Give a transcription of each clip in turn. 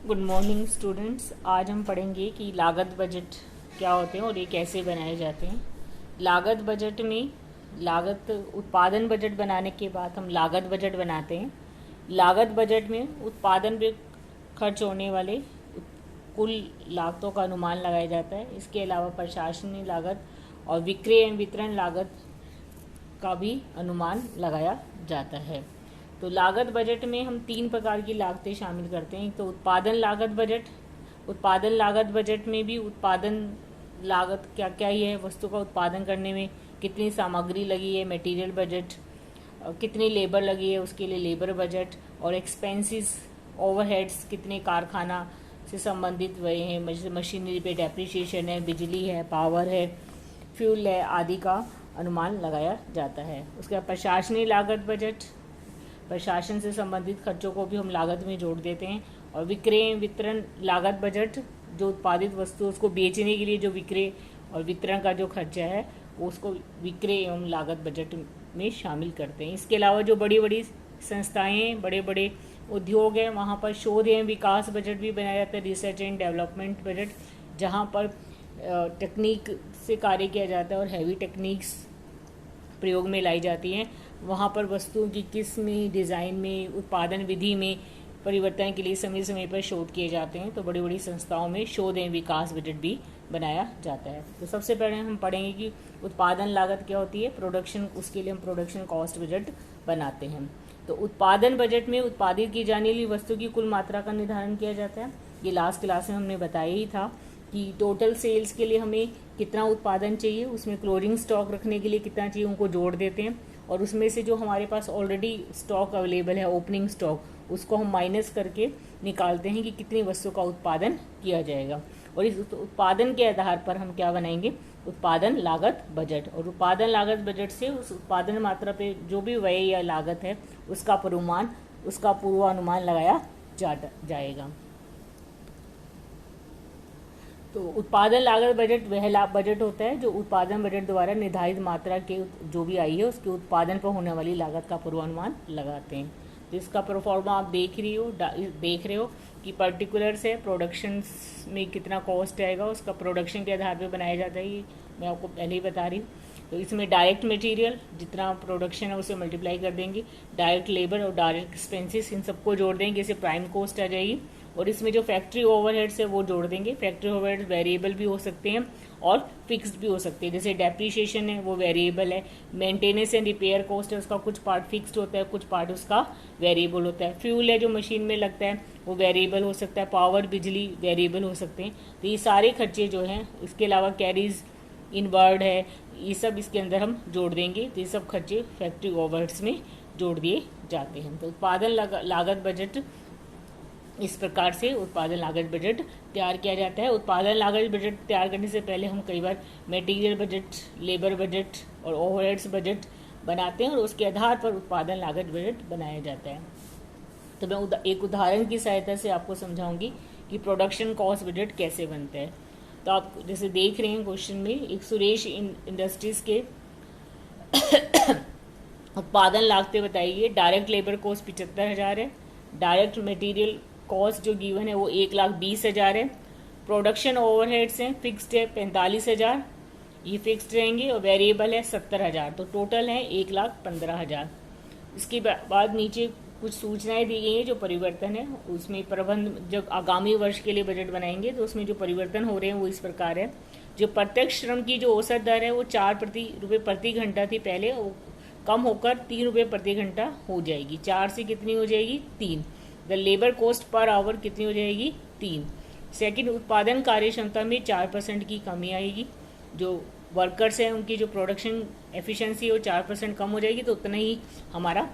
Good morning students. आज हम पढ़ेंगे कि लागत बजट क्या होते हैं और ये कैसे बनाए जाते हैं। लागत बजट में लागत उत्पादन बजट बनाने के बाद हम लागत बजट बनाते हैं। लागत बजट में उत्पादन पे खर्च होने वाले कुल लागतों का अनुमान लगाया जाता है। इसके अलावा प्रशासनिक लागत और विक्रय एवं वितरण लागत का भी अनुमान लगाया जाता है। तो लागत बजट में हम 3 प्रकार की लागतें शामिल करते हैं। तो उत्पादन लागत बजट, उत्पादन लागत बजट में भी उत्पादन लागत क्या क्या ही है, वस्तु का उत्पादन करने में कितनी सामग्री लगी है, मटेरियल बजट, कितनी लेबर लगी है उसके लिए लेबर बजट, और एक्सपेंसेस ओवरहेड्स कितने कारखाना से संबंधित हुए हैं, मशीनरी पे डेप्रिसिएशन है, बिजली है, पावर है, फ्यूल है आदि का अनुमान लगाया जाता है। उसके बाद प्रशासनिक लागत बजट, प्रशासन से संबंधित खर्चों को भी हम लागत में जोड़ देते हैं। और विक्रय वितरण लागत बजट, जो उत्पादित वस्तु उसको बेचने के लिए जो विक्रय और वितरण का जो खर्चा है वो उसको विक्रय एवं लागत बजट में शामिल करते हैं। इसके अलावा जो बड़ी बड़ी संस्थाएं, बड़े बड़े उद्योग हैं, वहाँ पर शोध एवं विकास बजट भी बनाया जाता है, रिसर्च एंड डेवलपमेंट बजट, जहाँ पर टेक्निक से कार्य किया जाता है और हैवी टेक्निक्स प्रयोग में लाई जाती हैं। वहाँ पर वस्तुओं की किस्म में, डिज़ाइन में, उत्पादन विधि में परिवर्तन के लिए समय समय पर शोध किए जाते हैं। तो बड़ी बड़ी संस्थाओं में शोध एवं विकास बजट भी बनाया जाता है। तो सबसे पहले हम पढ़ेंगे कि उत्पादन लागत क्या होती है, प्रोडक्शन, उसके लिए हम प्रोडक्शन कॉस्ट बजट बनाते हैं। तो उत्पादन बजट में उत्पादित की जाने वाली वस्तु की कुल मात्रा का निर्धारण किया जाता है। ये लास्ट क्लास में हमने बताया ही था कि टोटल सेल्स के लिए हमें कितना उत्पादन चाहिए, उसमें क्लोजिंग स्टॉक रखने के लिए कितना चाहिए उनको जोड़ देते हैं, और उसमें से जो हमारे पास ऑलरेडी स्टॉक अवेलेबल है, ओपनिंग स्टॉक, उसको हम माइनस करके निकालते हैं कि कितनी वस्तु का उत्पादन किया जाएगा। और इस उत्पादन के आधार पर हम क्या बनाएंगे, उत्पादन लागत बजट। और उत्पादन लागत बजट से उस उत्पादन मात्रा पे जो भी व्यय या लागत है उसका पूर्वानुमान लगाया जाएगा। तो उत्पादन लागत बजट वह बजट होता है जो उत्पादन बजट द्वारा निर्धारित मात्रा के जो भी आई है उसके उत्पादन पर होने वाली लागत का पूर्वानुमान लगाते हैं। तो इसका प्रोफॉर्मा आप देख रहे हो कि पर्टिकुलर्स है, प्रोडक्शन में कितना कॉस्ट आएगा उसका प्रोडक्शन के आधार पर बनाया जाता है। ये मैं आपको पहले ही बता रही हूँ। तो इसमें डायरेक्ट मटेरियल जितना प्रोडक्शन है उसे मल्टीप्लाई कर देंगे, डायरेक्ट लेबर और डायरेक्ट एक्सपेंसेस इन सबको जोड़ देंगे, इससे प्राइम कॉस्ट आ जाएगी। और इसमें जो फैक्ट्री ओवरहेड्स है वो जोड़ देंगे। फैक्ट्री ओवरहेड्स वेरिएबल भी हो सकते हैं और फिक्स्ड भी हो सकते हैं। जैसे डेप्रिसिएशन है वो वेरिएबल है, मेंटेनेंस एंड रिपेयर कॉस्ट है उसका कुछ पार्ट फिक्स्ड होता है, कुछ पार्ट उसका वेरिएबल होता है। फ्यूल है जो मशीन में लगता है वो वेरिएबल हो सकता है, पावर, बिजली वेरिएबल हो सकते हैं। तो ये सारे खर्चे जो हैं, इसके अलावा कैरीज इनवर्ड है, ये सब इसके अंदर हम जोड़ देंगे। तो ये सब खर्चे फैक्ट्री ओवरहेड्स में जोड़ दिए जाते हैं। तो उत्पादन लागत बजट इस प्रकार से उत्पादन लागत बजट तैयार किया जाता है। उत्पादन लागत बजट तैयार करने से पहले हम कई बार मटेरियल बजट, लेबर बजट और ओवरहेड्स बजट बनाते हैं और उसके आधार पर उत्पादन लागत बजट बनाया जाता है। तो मैं एक उदाहरण की सहायता से आपको समझाऊंगी कि प्रोडक्शन कॉस्ट बजट कैसे बनता है। तो आप जैसे देख रहे हैं क्वेश्चन में, एक सुरेश इंडस्ट्रीज के उत्पादन लागतें बताइए। डायरेक्ट लेबर कॉस्ट 75,000 है, डायरेक्ट मटेरियल कॉस्ट जो गिवन है वो 1,20,000 है, प्रोडक्शन ओवरहेड्स हैं फिक्स्ड है 45,000, ये फिक्स्ड रहेंगे, और वेरिएबल है 70,000। तो टोटल है 1,15,000। इसके बाद नीचे कुछ सूचनाएं दी गई हैं जो परिवर्तन है उसमें। प्रबंध जब आगामी वर्ष के लिए बजट बनाएंगे तो उसमें जो परिवर्तन हो रहे हैं वो इस प्रकार है। जो प्रत्यक्ष श्रम की जो औसत दर है वो 4 रुपये प्रति घंटा थी पहले, वो कम होकर 3 रुपये प्रति घंटा हो जाएगी। 4 से कितनी हो जाएगी, 3। The labour cost per hour कितनी हो जाएगी, 3। सेकंड, उत्पादन कार्य क्षमता में 4% की कमी आएगी। जो वर्कर्स हैं उनकी जो प्रोडक्शन एफिशिएंसी है वो 4% कम हो जाएगी। तो उतना ही हमारा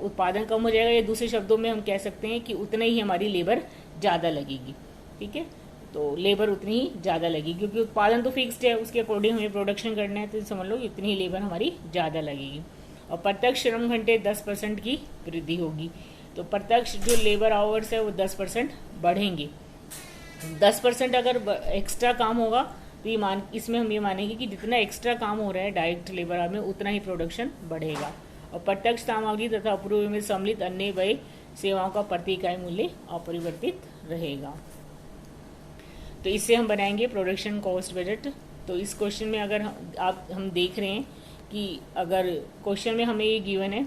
उत्पादन कम हो जाएगा, या दूसरे शब्दों में हम कह सकते हैं कि उतना ही हमारी लेबर ज़्यादा लगेगी। ठीक है, तो लेबर उतनी ही ज़्यादा लगेगी क्योंकि उत्पादन तो फिक्स्ड है, उसके अकॉर्डिंग हमें प्रोडक्शन करना है, तो समझ लो इतनी ही लेबर हमारी ज़्यादा लगेगी। और प्रत्यक्ष श्रम घंटे 10% की वृद्धि होगी। तो प्रत्यक्ष जो लेबर आवर्स है वो 10% बढ़ेंगे। 10% अगर एक्स्ट्रा काम होगा तो इसमें हम ये मानेंगे कि जितना एक्स्ट्रा काम हो रहा है डायरेक्ट लेबर में उतना ही प्रोडक्शन बढ़ेगा। और प्रत्यक्ष सामग्री तथा अपूर्व में सम्मिलित अन्य व्यय सेवाओं का प्रति इकाई मूल्य अपरिवर्तित रहेगा। तो इससे हम बनाएंगे प्रोडक्शन कॉस्ट बजट। तो इस क्वेश्चन में अगर हम देख रहे हैं कि अगर क्वेश्चन में हमें ये गिवन है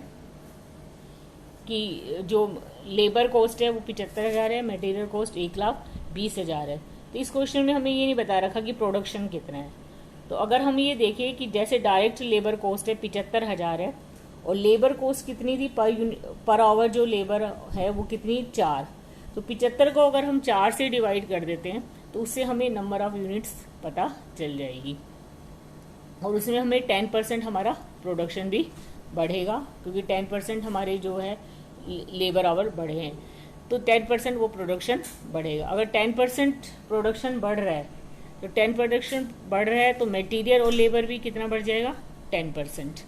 कि जो लेबर कॉस्ट है वो 75,000 है, मटेरियल कॉस्ट 1,20,000 है। तो इस क्वेश्चन में हमें ये नहीं बता रखा कि प्रोडक्शन कितना है। तो अगर हम ये देखें कि जैसे डायरेक्ट लेबर कॉस्ट है 75,000 है और लेबर कॉस्ट कितनी थी पर आवर, जो लेबर है वो कितनी 4। तो 75 को अगर हम 4 से डिवाइड कर देते हैं तो उससे हमें नंबर ऑफ यूनिट्स पता चल जाएगी और उसमें हमें 10% हमारा प्रोडक्शन भी बढ़ेगा, क्योंकि 10% हमारे जो है लेबर आवर बढ़े हैं तो 10% वो प्रोडक्शन बढ़ेगा। अगर 10% प्रोडक्शन बढ़ रहा है तो 10 प्रोडक्शन बढ़ रहा है तो मटेरियल और लेबर भी कितना बढ़ जाएगा 10%।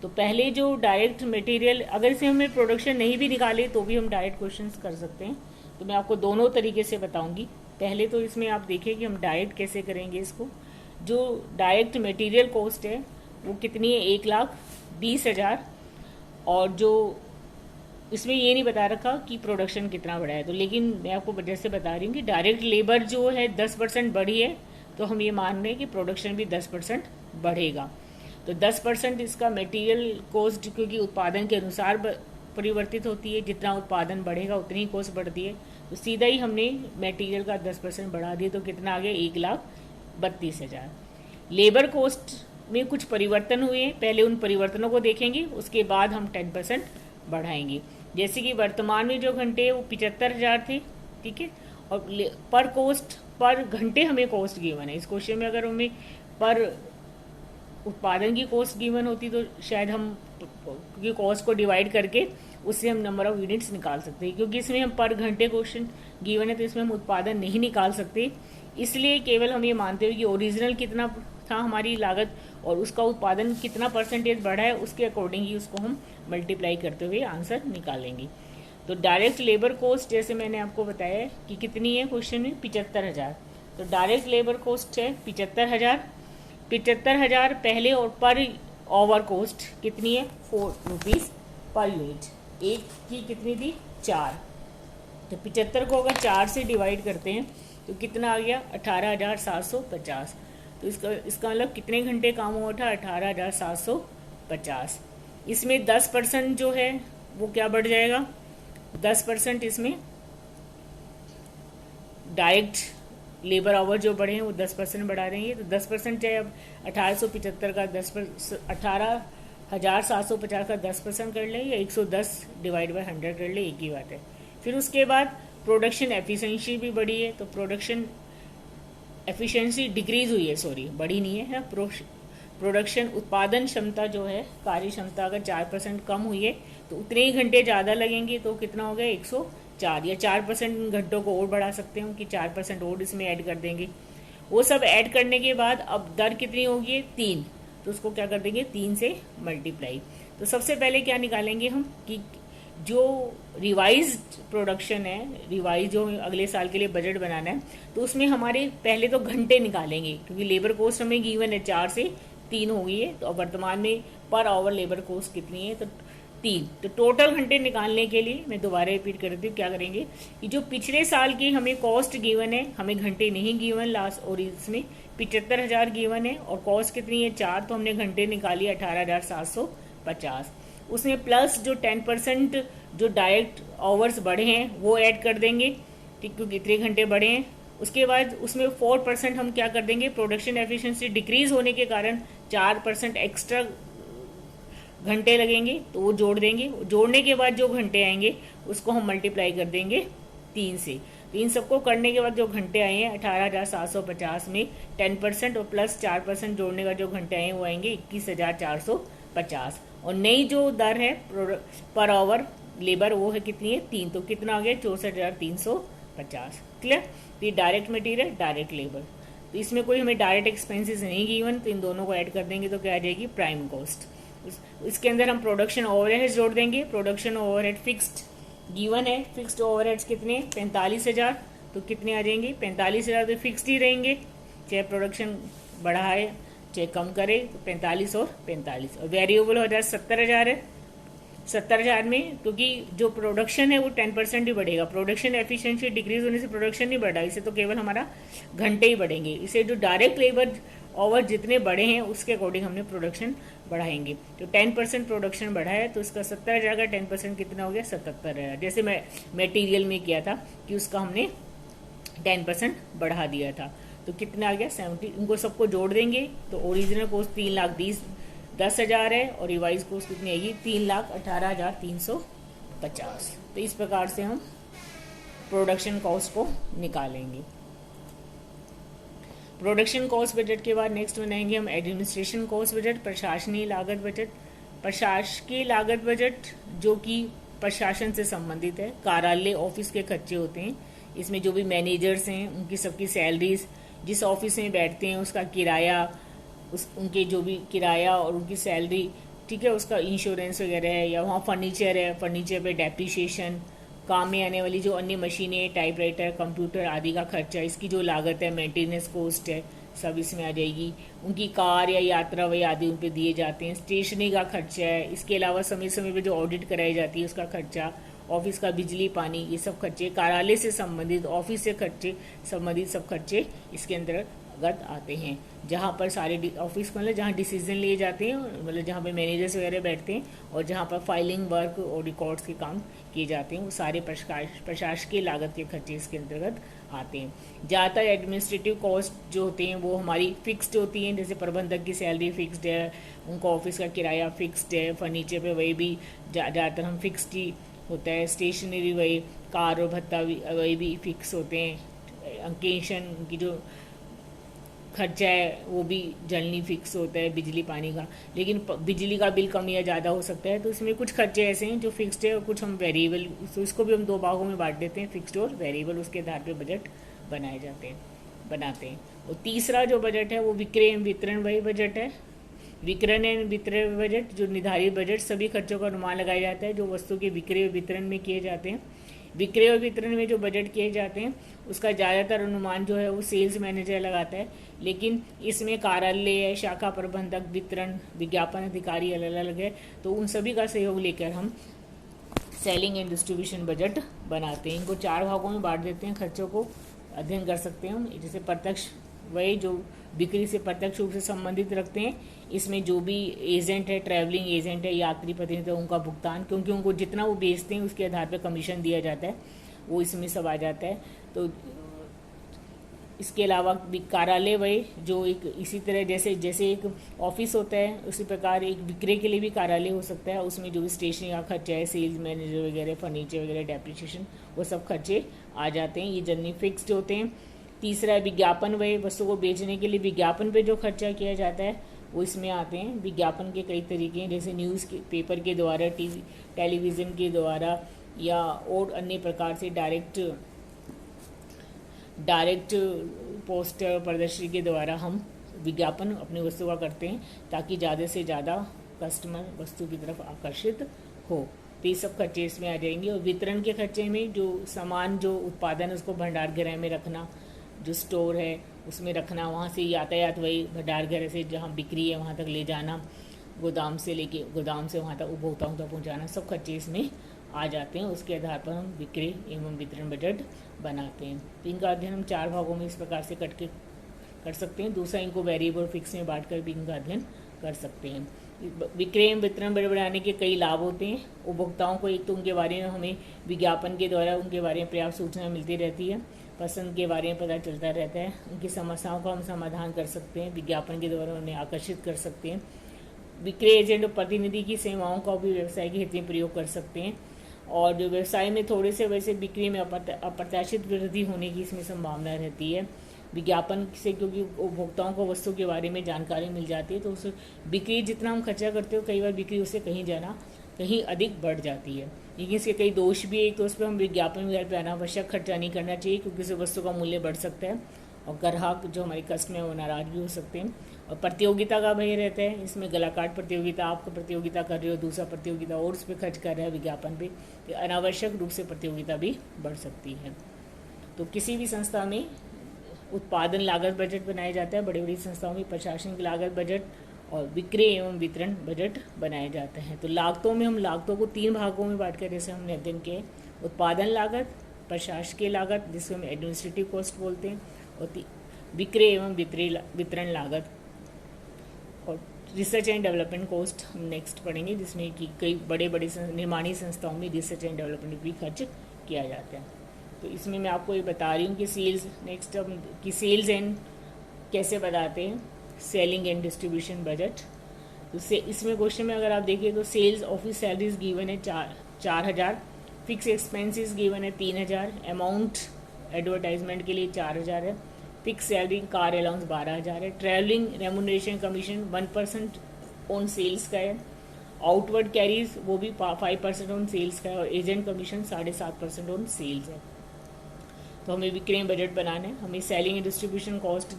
तो पहले जो डायरेक्ट मटेरियल, अगर इसे हमें प्रोडक्शन नहीं भी निकाले तो भी हम डायरेक्ट क्वेश्चंस कर सकते हैं। तो मैं आपको दोनों तरीके से बताऊंगी। पहले तो इसमें आप देखिए कि हम डायरेक्ट कैसे करेंगे इसको। जो डायरेक्ट मटेरियल कॉस्ट है वो कितनी है 1,20,000 और जो इसमें ये नहीं बता रखा कि प्रोडक्शन कितना बढ़ा है। तो लेकिन मैं आपको जैसे बता रही हूँ कि डायरेक्ट लेबर जो है 10% बढ़ी है तो हम ये मान रहे हैं कि प्रोडक्शन भी 10% बढ़ेगा। तो 10% इसका मटेरियल कॉस्ट, क्योंकि उत्पादन के अनुसार परिवर्तित होती है, जितना उत्पादन बढ़ेगा उतनी ही कॉस्ट बढ़ती है। तो सीधा ही हमने मटेरियल का 10% बढ़ा दिया तो कितना आ गया 1,32,000। लेबर कॉस्ट में कुछ परिवर्तन हुए हैं, पहले उन परिवर्तनों को देखेंगे, उसके बाद हम 10% बढ़ाएंगे। जैसे कि वर्तमान में जो घंटे वो 75,000 थे, ठीक है, और पर कॉस्ट पर घंटे हमें कॉस्ट गिवन है। इस क्वेश्चन में अगर हमें पर उत्पादन की कॉस्ट गिवन होती तो शायद हम, क्योंकि कॉस्ट को डिवाइड करके उससे हम नंबर ऑफ यूनिट्स निकाल सकते हैं, क्योंकि इसमें हम पर घंटे क्वेश्चन गिवन है तो इसमें हम उत्पादन नहीं निकाल सकते। इसलिए केवल हम ये मानते हुए कि ओरिजिनल कितना था हमारी लागत और उसका उत्पादन कितना परसेंटेज बढ़ा है, उसके अकॉर्डिंग ही उसको हम मल्टीप्लाई करते हुए आंसर निकालेंगे। तो डायरेक्ट लेबर कॉस्ट जैसे मैंने आपको बताया कि कितनी है क्वेश्चन में 75,000। तो डायरेक्ट लेबर कॉस्ट है 75,000 पहले, और पर ओवर कॉस्ट कितनी है 4 रुपीज़ पर यूनिट। एक की कितनी थी 4। तो 75 को अगर 4 से डिवाइड करते हैं तो कितना आ गया 18,750। तो इसका मतलब कितने घंटे काम हुआ था 18,750। इसमें 10% जो है वो क्या बढ़ जाएगा 10% इसमें डायरेक्ट लेबर आवर जो बढ़े हैं वो 10% बढ़ा देंगे। तो 10% चाहे अब 1875 का 18,750 का 10% कर ले या 110 डिवाइड बाय 100 कर ले, एक ही बात है। फिर उसके बाद प्रोडक्शन एफिशिएंसी भी बढ़ी है, तो प्रोडक्शन एफिशिएंसी डिक्रीज हुई है, सॉरी बढ़ी नहीं है, प्रोडक्शन उत्पादन क्षमता जो है कार्य क्षमता अगर 4% कम हुई है तो उतने ही घंटे ज़्यादा लगेंगे। तो कितना हो गया 104 या 4% घंटों को और बढ़ा सकते हो कि 4% और इसमें ऐड कर देंगे। वो सब ऐड करने के बाद अब दर कितनी होगी 3, तो उसको क्या कर देंगे 3 से मल्टीप्लाई। तो सबसे पहले क्या निकालेंगे हम कि जो रिवाइज प्रोडक्शन है, रिवाइज जो अगले साल के लिए बजट बनाना है, तो उसमें हमारे पहले तो घंटे निकालेंगे, क्योंकि लेबर कॉस्ट हमें गिवन है 4 से 3 हो गई है। तो वर्तमान में पर आवर लेबर कॉस्ट कितनी है तो 3। तो टोटल घंटे निकालने के लिए मैं दोबारा रिपीट कर देती हूँ, क्या करेंगे कि जो पिछले साल की हमें कॉस्ट गिवन है, हमें घंटे नहीं गिवन लास्ट, और इसमें 75,000 गिवन है और कॉस्ट कितनी है 4, तो हमने घंटे निकाली 18,750। उसमें प्लस जो 10% जो डायरेक्ट आवर्स बढ़े हैं वो ऐड कर देंगे, ठीक, क्योंकि इतने घंटे बढ़े हैं। उसके बाद उसमें 4% हम क्या कर देंगे, प्रोडक्शन एफिशिएंसी डिक्रीज होने के कारण 4% एक्स्ट्रा घंटे लगेंगे तो वो जोड़ देंगे। जोड़ने के बाद जो घंटे आएंगे उसको हम मल्टीप्लाई कर देंगे 3 से। तो इन सबको करने के बाद जो घंटे आए हैं 18,750 में 10% और प्लस 4% जोड़ने का जो घंटे आए हैं वो आएंगे 21,450। और नई जो दर है पर आवर लेबर वो है कितनी है 3, तो कितना आ गया 64,350। क्लियर। तो ये डायरेक्ट मटेरियल डायरेक्ट लेबर। तो इसमें कोई हमें डायरेक्ट एक्सपेंसेस नहीं गिवन, तो इन दोनों को ऐड कर देंगे तो क्या आ जाएगी प्राइम कॉस्ट। इसके अंदर हम प्रोडक्शन ओवरहेड्स जोड़ देंगे। प्रोडक्शन ओवरहेड फिक्स्ड गिवन है, फिक्स्ड ओवरहेड्स कितने 45,000, तो कितने आ जाएंगे 45,000 तो फिक्स्ड ही रहेंगे, चाहे प्रोडक्शन बढ़ाए चाहे कम करे, तो 45 और 45। और वेरिएबल हो जाए 70,000 है, 70,000 में, क्योंकि जो प्रोडक्शन है वो 10% ही बढ़ेगा। प्रोडक्शन एफिशिएंसी डिक्रीज होने से प्रोडक्शन नहीं बढ़ा, इसे तो केवल हमारा घंटे ही बढ़ेंगे। इसे जो डायरेक्ट लेबर ओवर जितने बढ़े हैं उसके अकॉर्डिंग हमने प्रोडक्शन बढ़ाएंगे। तो 10% प्रोडक्शन बढ़ा है तो इसका 70,000 का 10% कितना हो गया, 77,000। जैसे मैं मटेरियल में किया था कि उसका हमने 10% बढ़ा दिया था, तो कितना आ गया 70। इनको सबको जोड़ देंगे तो ओरिजिनल कॉस्ट 3,10,000 है और रिवाइज कॉस्ट कितनी आएगी, 3,18,350। तो इस प्रकार से हम प्रोडक्शन कॉस्ट को निकालेंगे। प्रोडक्शन कॉस्ट बजट के बाद नेक्स्ट बनाएंगे हम एडमिनिस्ट्रेशन कॉस्ट बजट, प्रशासनिक लागत बजट। प्रशासकीय लागत बजट जो कि प्रशासन से संबंधित है, कार्यालय ऑफिस के खर्चे होते हैं। इसमें जो भी मैनेजर्स हैं उनकी सबकी सैलरीज, जिस ऑफिस में बैठते हैं उसका किराया, उनके जो भी किराया और उनकी सैलरी, ठीक है, उसका इंश्योरेंस वगैरह है, या वहाँ फर्नीचर है, फर्नीचर पे डेप्रिसिएशन, काम में आने वाली जो अन्य मशीनें, टाइपराइटर, कंप्यूटर आदि का खर्चा, इसकी जो लागत है, मेंटेनेंस कॉस्ट है, सब इसमें आ जाएगी। उनकी कार या यात्रा वही आदि उन पे दिए जाते हैं। स्टेशनरी का खर्चा है। इसके अलावा समय समय पे जो ऑडिट कराई जाती है उसका खर्चा, ऑफिस का बिजली पानी, ये सब खर्चे, कार्यालय से संबंधित, ऑफिस से खर्चे संबंधित सब खर्चे इसके अंतर्गत आते हैं। जहाँ पर सारे ऑफिस मतलब जहाँ डिसीजन लिए जाते हैं, मतलब जहाँ पे मैनेजर्स वगैरह बैठते हैं और जहाँ पर फाइलिंग वर्क और रिकॉर्ड्स के काम किए जाते हैं, वो सारे प्रशासकीय लागत के खर्चे इसके अंतर्गत आते हैं। ज़्यादातर एडमिनिस्ट्रेटिव कॉस्ट जो होते हैं वो हमारी फिक्स्ड होती हैं, जैसे प्रबंधक की सैलरी फिक्स्ड है, उनका ऑफिस का किराया फिक्स्ड है, फर्नीचर पे वही भी ज़्यादातर हम फिक्स्ड ही होता है, स्टेशनरी वही, कार और भत्ता वही भी फिक्स होते हैं, अंकेशन की जो खर्चा है वो भी जनरली फिक्स होता है, बिजली पानी का। लेकिन बिजली का बिल कम या ज़्यादा हो सकता है, तो इसमें कुछ खर्चे ऐसे हैं जो फिक्स्ड है और कुछ हम वेरिएबल, तो इसको भी हम दो भागों में बांट देते हैं, फिक्स्ड और वेरिएबल। उसके आधार पर बजट बनाते हैं। और तीसरा जो बजट है वो विक्रय एवं वितरण वही बजट है। विक्रय एवं वितरण बजट जो निर्धारित बजट सभी खर्चों का अनुमान लगाया जाता है जो वस्तु के विक्रय और वितरण में किए जाते हैं। विक्रय और वितरण में जो बजट किए जाते हैं उसका ज़्यादातर अनुमान जो है वो सेल्स मैनेजर लगाता है, लेकिन इसमें कार्यालय, शाखा प्रबंधक, वितरण, विज्ञापन अधिकारी अलग अलग है, तो उन सभी का सहयोग लेकर हम सेलिंग एंड डिस्ट्रीब्यूशन बजट बनाते हैं। इनको 4 भागों में बांट देते हैं, खर्चों को अध्ययन कर सकते हैं हम। जैसे प्रत्यक्ष वही जो बिक्री से प्रत्यक्ष रूप से संबंधित रखते हैं, इसमें जो भी एजेंट है, ट्रैवलिंग एजेंट है, यात्री प्रतिनिधि है, उनका भुगतान, क्योंकि उनको जितना वो बेचते हैं उसके आधार पर कमीशन दिया जाता है, वो इसमें सब आ जाता है। तो इसके अलावा कार्यालय वही जो एक इसी तरह जैसे एक ऑफिस होता है उसी प्रकार एक विक्रय के लिए भी कार्यालय हो सकता है। उसमें जो भी स्टेशनरी का खर्चा है, सेल्स मैनेजर वगैरह, फर्नीचर वगैरह, डेप्रिसिएशन, वो सब खर्चे आ जाते हैं, ये जनरली फिक्स्ड होते हैं। तीसरा है विज्ञापन, वही वस्तु को बेचने के लिए विज्ञापन पे जो खर्चा किया जाता है वो इसमें आते हैं। विज्ञापन के कई तरीके हैं, जैसे न्यूज़ के पेपर के द्वारा, टेलीविज़न के द्वारा, या और अन्य प्रकार से डायरेक्ट पोस्टर प्रदर्शनी के द्वारा हम विज्ञापन अपनी वस्तु का करते हैं ताकि ज़्यादा से ज़्यादा कस्टमर वस्तु की तरफ आकर्षित हो। तो ये सब खर्चे इसमें आ जाएंगे। और वितरण के खर्चे में जो सामान, जो उत्पादन है उसको भंडार गृह में रखना, जो स्टोर है उसमें रखना, वहाँ से यातायात वही भंडार गृह से जहाँ बिक्री है वहाँ तक ले जाना, गोदाम से वहाँ तक उपभोक्ताओं तक पहुँचाना, सब खर्चे इसमें आ जाते हैं। उसके आधार पर हम बिक्री एवं वितरण बजट बनाते हैं। तो इनका अध्ययन हम 4 भागों में इस प्रकार से कट के कर सकते हैं। दूसरा, इनको वेरिएबल फिक्स में बांट कर भी इनका अध्ययन कर सकते हैं। विक्रय एवं वितरण बजट बनाने के कई लाभ होते हैं उपभोक्ताओं को। एक तो उनके बारे में हमें विज्ञापन के द्वारा उनके बारे में पर्याप्त सूचना मिलती रहती है, पसंद के बारे में पता चलता रहता है, उनकी समस्याओं का हम समाधान कर सकते हैं, विज्ञापन के द्वारा उन्हें आकर्षित कर सकते हैं। विक्रय एजेंट और प्रतिनिधि की सेवाओं का भी व्यवसाय के हित में प्रयोग कर सकते हैं। और जो व्यवसाय में थोड़े से वैसे बिक्री में अप्रत्याशित वृद्धि होने की इसमें संभावना रहती है। विज्ञापन से क्योंकि उपभोक्ताओं को वस्तु के बारे में जानकारी मिल जाती है, तो उस बिक्री जितना हम खर्चा करते हो, कई बार बिक्री उससे कहीं अधिक बढ़ जाती है। लेकिन इसके कई दोष भी है। एक तो उस पर हम विज्ञापन वगैरह पर अनावश्यक खर्चा नहीं करना चाहिए, क्योंकि उससे वस्तु का मूल्य बढ़ सकता है और ग्राहक जो हमारे कस्टमर है वो नाराज भी हो सकते हैं। और प्रतियोगिता का भय रहता है, इसमें गलाकाट प्रतियोगिता, आप प्रतियोगिता कर रहे हो, दूसरा प्रतियोगिता और उस पर खर्च कर रहा है विज्ञापन पे, तो अनावश्यक रूप से प्रतियोगिता भी बढ़ सकती है। तो किसी भी संस्था में उत्पादन लागत बजट बनाया जाता है, बड़ी बड़ी संस्थाओं में प्रशासनिक लागत बजट और विक्रय एवं वितरण बजट बनाए जाते हैं। तो लागतों में हम लागतों को 3 भागों में बांट कर जैसे हमने अध्ययन किया, उत्पादन लागत, प्रशासकीय लागत जिसको हम एडमिनिस्ट्रेटिव कॉस्ट बोलते हैं, और विक्रय एवं वितरण लागत, और रिसर्च एंड डेवलपमेंट कॉस्ट हम नेक्स्ट पढ़ेंगे, जिसमें कि कई बड़े बड़े निर्माणी संस्थाओं में रिसर्च एंड डेवलपमेंट भी खर्च किया जाता है। तो इसमें मैं आपको ये बता रही हूँ कि सेल्स नेक्स्ट हम कि सेल्स एंड कैसे बताते हैं, सेलिंग एंड डिस्ट्रीब्यूशन बजट। तो इसमें क्वेश्चन में अगर आप देखिए तो सेल्स ऑफिस सैलरीज गिवन है 4,000, फिक्स एक्सपेंसेस गिवन है 3,000, अमाउंट एडवर्टाइजमेंट के लिए 4,000 है, फिक्स सैलरी कार अलाउंस 12,000 है, travelling remuneration commission 1% on sales का है, आउटवर्ड कैरीज वो भी 5% ऑन सेल्स का है, और एजेंट कमीशन 7.5% ऑन सेल्स है। तो हमें विक्रय बजट बनाना है, हमें selling and distribution cost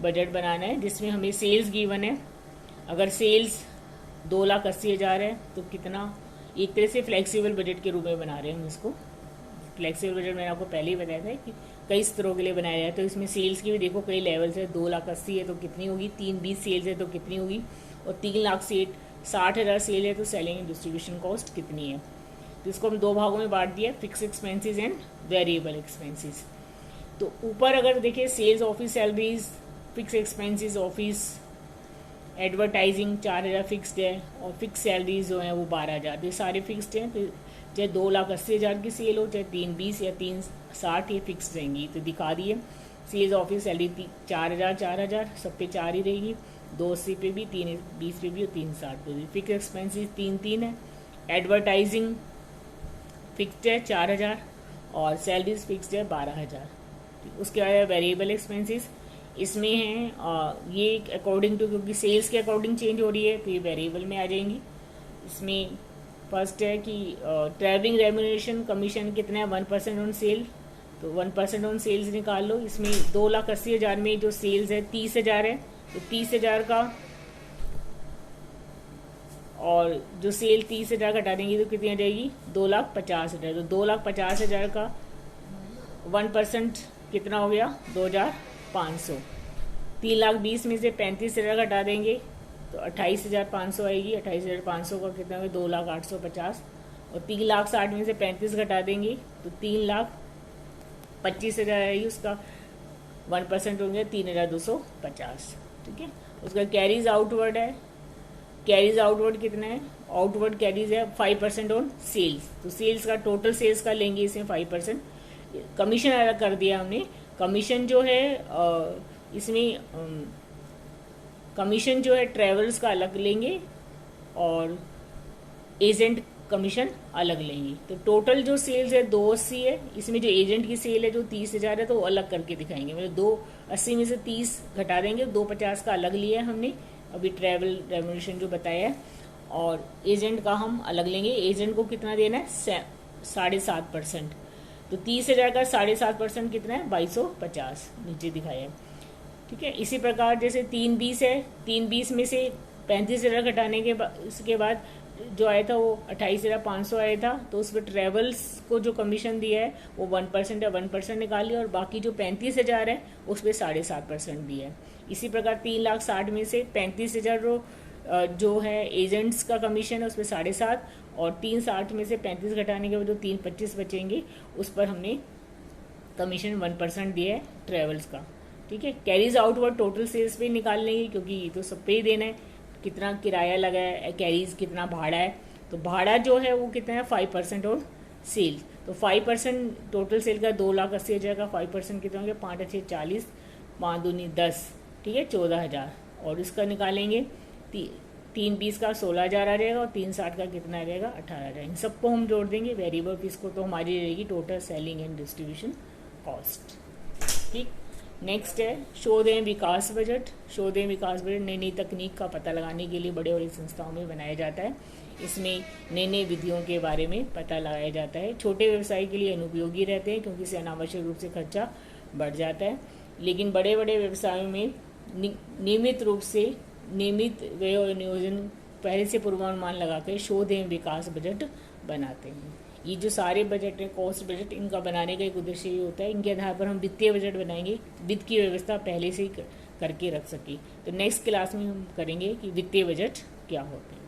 budget बनाना है, जिसमें हमें सेल्स गिवन है। अगर सेल्स 2,80,000 है तो कितना, एक तरह से फ्लेक्सिबल बजट के रूप में बना रहे हैं हम इसको। फ्लेक्सिबल बजट मैंने आपको पहले ही बताया था कि कई स्तरों के लिए बनाया जाए, तो इसमें सेल्स की भी देखो कई लेवल्स है। 2,80,000 है तो कितनी होगी, 320 सेल्स है तो कितनी होगी, और 3,60,000 सेल है तो सेलिंग एंड डिस्ट्रीब्यूशन कॉस्ट कितनी है। तो इसको हम 2 भागों में बांट दिया, fix expenses and variable expenses. तो ऊपर अगर देखिए sales office salaries, fix expenses office, advertising 4,000 fixed है, और फिक्स सैलरीज जो हैं वो 12,000, ये सारे फिक्स्ड हैं। तो चाहे 2,80,000 की सेल हो, चाहे 320 या 360, ये फिक्स रहेंगी। तो दिखा दिए सेल्स ऑफिस सैलरी 4,000 सब पे 4 ही रहेगी, 280 पे भी, 320 पे भी और 360 पे भी। फिक्स एक्सपेंसेस 3 है, एडवर्टाइजिंग फिक्स्ड है 4,000 और सैलरीज फिक्स्ड है 12,000। उसके बाद वेरिएबल एक्सपेंसेस इसमें हैं ये अकॉर्डिंग टू, क्योंकि सेल्स के अकॉर्डिंग चेंज हो रही है तो ये वेरिएबल में आ जाएंगी। इसमें फर्स्ट है कि ट्रैवलिंग रेम्यूनरेशन कमीशन कितना है, 1% ऑन सेल, तो 1% ऑन सेल्स निकाल लो। इसमें 2,80,000 में जो सेल्स है 30,000 है, तो 30,000 का, और जो सेल 30,000 घटा देंगी तो कितनी आ जाएगी, 2,50,000। तो 2,50,000 का 1% कितना हो गया, 2,500। 3,20,000 में से 35,000 घटा देंगे तो 28,500 आएगी। 28,500 का कितना होगा, 2,08,50। और 3,60,000 में से 35 घटा देंगे तो 3,25,000 आएगी। उसका 1% होंगे 3,250। ठीक है। उसका कैरीज आउटवर्ड है, कैरीज आउटवर्ड कितना है, आउटवर्ड कैरीज है 5% ऑन सेल्स। तो सेल्स का टोटल सेल्स का लेंगे इसमें 5%। कमीशन अलग कर दिया हमने, कमीशन जो है इसमें कमीशन जो है ट्रेवल्स का अलग लेंगे और एजेंट कमीशन अलग लेंगे। तो टोटल जो सेल्स है 280 है, इसमें जो एजेंट की सेल है जो 30,000 है तो वो अलग करके दिखाएंगे। मतलब 280 में से 30 घटा देंगे, 250 का अलग लिया है हमने अभी ट्रैवल रेम्यूनरेशन जो बताया है, और एजेंट का हम अलग लेंगे। एजेंट को कितना देना है, 7.5%। तो 30,000 का 7.5% कितना है, 2,250 नीचे दिखाया है। ठीक है। इसी प्रकार जैसे 320 है, 320 में से 35,000 घटाने के इसके बाद जो आया था वो 28,500 आया था, तो उस पर ट्रेवल्स को जो कमीशन दिया है वो 1% है, 1% निकाल लिया, और बाकी जो 35,000 है उस पर 7.5% दिया है। इसी प्रकार 3,60,000 में से 35,000 जो है एजेंट्स का कमीशन है उस पर 7.5, और 360 में से 35 घटाने के बाद जो 325 बचेंगे उस पर हमने कमीशन 1% दिया है ट्रेवल्स का। ठीक है। कैरीज आउटवर्ड टोटल सेल्स पे निकाल लेंगे, क्योंकि ये तो सब पे ही देना है, कितना किराया लगा है, कैरीज कितना भाड़ा है। तो भाड़ा जो है वो कितना है, 5% ऑन सेल्स। तो 5% टोटल सेल का 2,80,000 का 5% कितना हो गया, 5 अच्छे 40, 5 दूनी 10, ठीक है, 14,000। और इसका निकालेंगे 320 का 16,000 आ जाएगा, और 360 का कितना आ जाएगा, 18,000। इन सबको हम जोड़ देंगे वेरिएबल फीस को, तो हमारी रहेगी total selling and distribution cost. ठीक। नेक्स्ट है शोध विकास बजट। शोध विकास बजट नई नई तकनीक का पता लगाने के लिए बड़े बड़ी संस्थाओं में बनाया जाता है। इसमें नई नई विधियों के बारे में पता लगाया जाता है। छोटे व्यवसाय के लिए अनुपयोगी रहते हैं क्योंकि इससे अनावश्यक रूप से खर्चा बढ़ जाता है, लेकिन बड़े बड़े व्यवसायों में नियमित रूप से नियमित व्यय और नियोजन पहले से पूर्वानुमान लगाकर शोध एवं विकास बजट बनाते हैं। ये जो सारे बजट है, कॉस्ट बजट, इनका बनाने का एक उद्देश्य ये होता है, इनके आधार पर हम वित्तीय बजट बनाएंगे। वित्त की व्यवस्था पहले से ही करके रख सके। तो नेक्स्ट क्लास में हम करेंगे कि वित्तीय बजट क्या होते हैं।